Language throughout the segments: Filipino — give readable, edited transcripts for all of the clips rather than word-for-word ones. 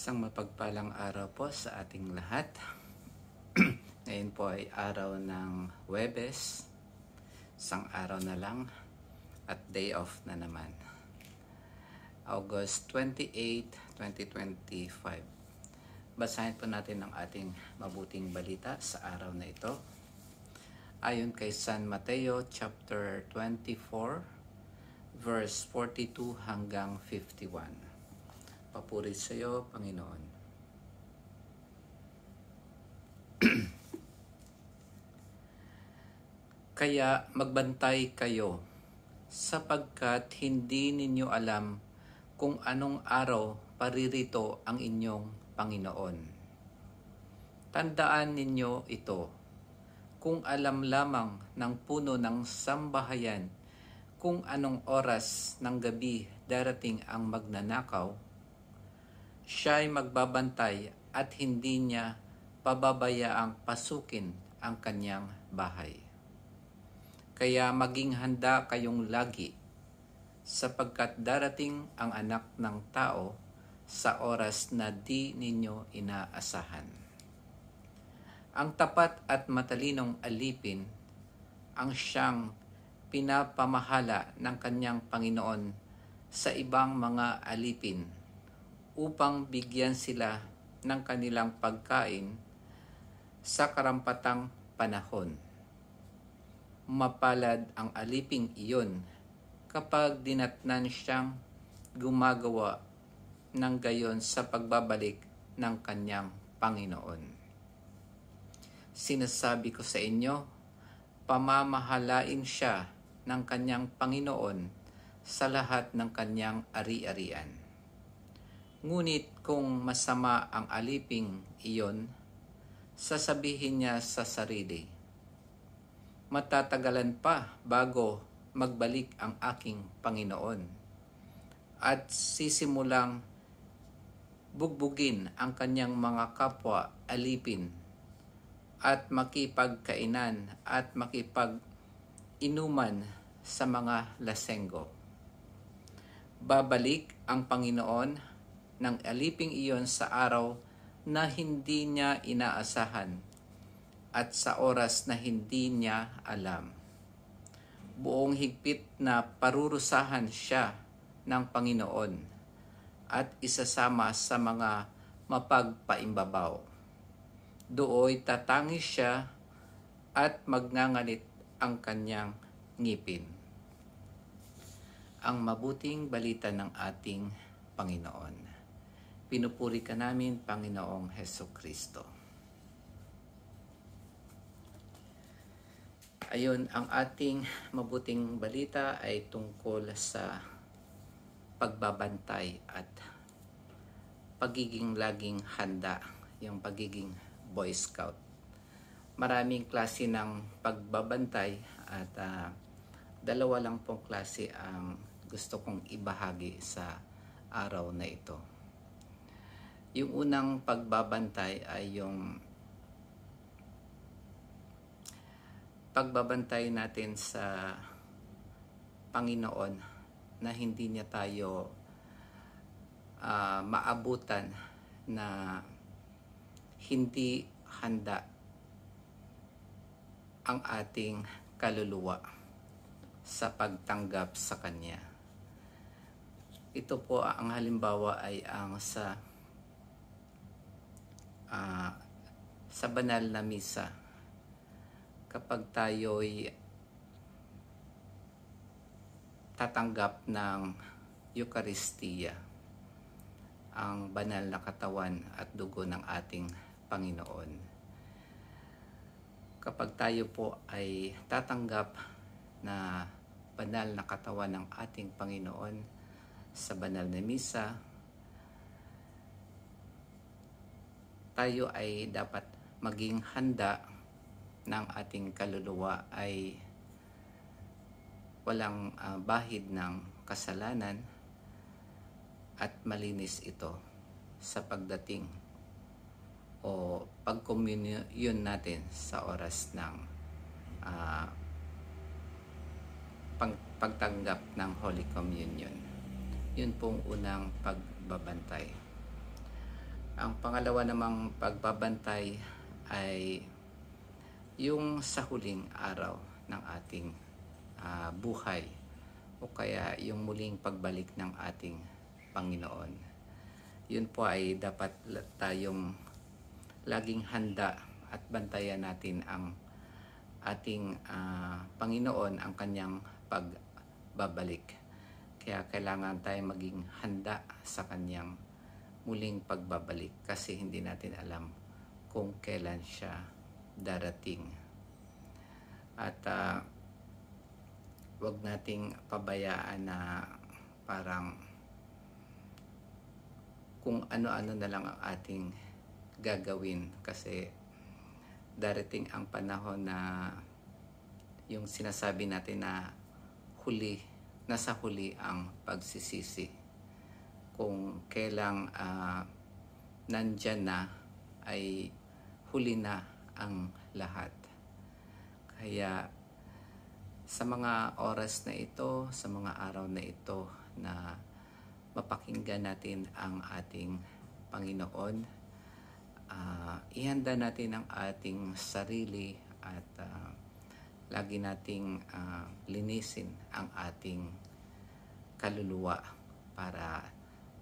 Isang mapagpalang araw po sa ating lahat. Ngayon po ay araw ng Huwebes, isang araw na lang at day off na naman. August 28, 2025. Basahin po natin ang ating mabuting balita sa araw na ito. Ayon kay San Mateo chapter 24, verse 42 hanggang 51. Papuri sa iyo, Panginoon. Kaya magbantay kayo, sapagkat hindi ninyo alam kung anong araw paririto ang inyong Panginoon. Tandaan ninyo ito, kung alam lamang ng puno ng sambahayan kung anong oras ng gabi darating ang magnanakaw, siya ay magbabantay at hindi niya pababayaang pasukin ang kanyang bahay. Kaya maging handa kayong lagi, sapagkat darating ang anak ng tao sa oras na di ninyo inaasahan. Ang tapat at matalinong alipin ang siyang pinapamahala ng kanyang Panginoon sa ibang mga alipin upang bigyan sila ng kanilang pagkain sa karampatang panahon. Mapalad ang aliping iyon kapag dinatnan siyang gumagawa ng gayon sa pagbabalik ng kanyang Panginoon. Sinasabi ko sa inyo, pamamahalain siya ng kanyang Panginoon sa lahat ng kanyang ari-arian. Ngunit kung masama ang aliping iyon, sasabihin niya sa sarili, matatagalan pa bago magbalik ang aking Panginoon, at sisimulang bugbugin ang kanyang mga kapwa alipin at makipagkainan at makipag-inuman sa mga lasenggo. Babalik ang Panginoon ng aliping iyon sa araw na hindi niya inaasahan at sa oras na hindi niya alam. Buong higpit na parurusahan siya ng Panginoon at isasama sa mga mapagpaimbabaw. Dooy tatangis siya at magngangalit ang kanyang ngipin. Ang mabuting balita ng ating Panginoon. Pinupuri ka namin, Panginoong Hesukristo. Ayun, ang ating mabuting balita ay tungkol sa pagbabantay at pagiging laging handa, yung pagiging Boy Scout. Maraming klase ng pagbabantay at dalawa lang pong klase ang gusto kong ibahagi sa araw na ito. Yung unang pagbabantay ay yung pagbabantay natin sa Panginoon na hindi niya tayo maabutan na hindi handa ang ating kaluluwa sa pagtanggap sa Kanya. Ito po ang halimbawa ay ang sa banal na misa. Kapag tayo'y tatanggap ng Eucharistia, ang banal na katawan at dugo ng ating Panginoon. Kapag tayo po ay tatanggap na banal na katawan ng ating Panginoon sa banal na misa, tayo ay dapat maging handa ng ating kaluluwa ay walang bahid ng kasalanan at malinis ito sa pagdating o pagkomunyon natin sa oras ng pagtanggap ng Holy Communion. Yun pong unang pagbabantay. Ang pangalawa namang pagbabantay ay yung sa huling araw ng ating buhay o kaya yung muling pagbalik ng ating Panginoon. Yun po ay dapat tayong laging handa at bantayan natin ang ating Panginoon, ang kanyang pagbabalik. Kaya kailangan tayong maging handa sa kanyang muling pagbabalik kasi hindi natin alam kung kailan siya darating. At wag nating pabayaan na parang kung ano-ano na lang ang ating gagawin kasi darating ang panahon na yung sinasabi natin na nasa huli ang pagsisisi. Kung kailang nandyan na ay huli na ang lahat. Kaya sa mga oras na ito, sa mga araw na ito na mapakinggan natin ang ating Panginoon, ihanda natin ang ating sarili at lagi nating linisin ang ating kaluluwa para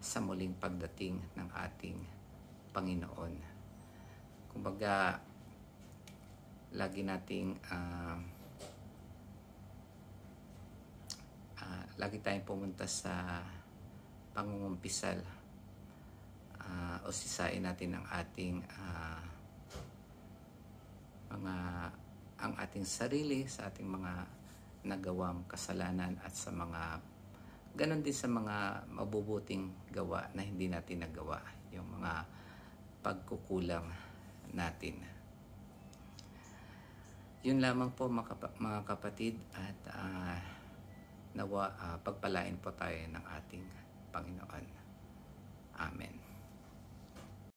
sa muling pagdating ng ating Panginoon. Kumbaga, lagi nating lagi tayong pumunta sa pangungumpisal o sisain natin ang ating ang ating sarili sa ating mga nagawang kasalanan at sa mga ganon din sa mga mabubuting gawa na hindi natin nagawa, yung mga pagkukulang natin. Yun lamang po mga kapatid at nawa pagpalain po tayo ng ating Panginoon. Amen.